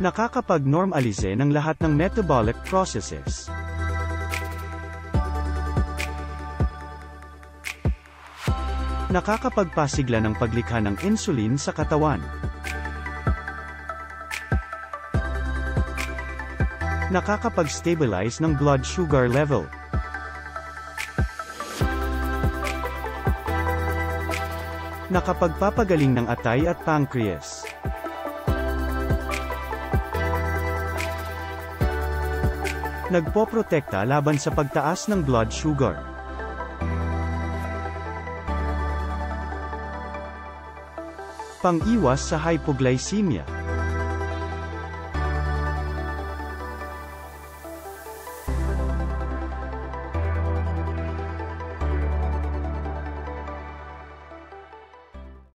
Nakakapag-normalize ng lahat ng metabolic processes. Nakakapagpasigla ng paglikha ng insulin sa katawan. Nakakapag-stabilize ng blood sugar level. Nakapagpapagaling ng atay at pancreas. Nagpoprotekta laban sa pagtaas ng blood sugar. Pang-iwas sa hypoglycemia.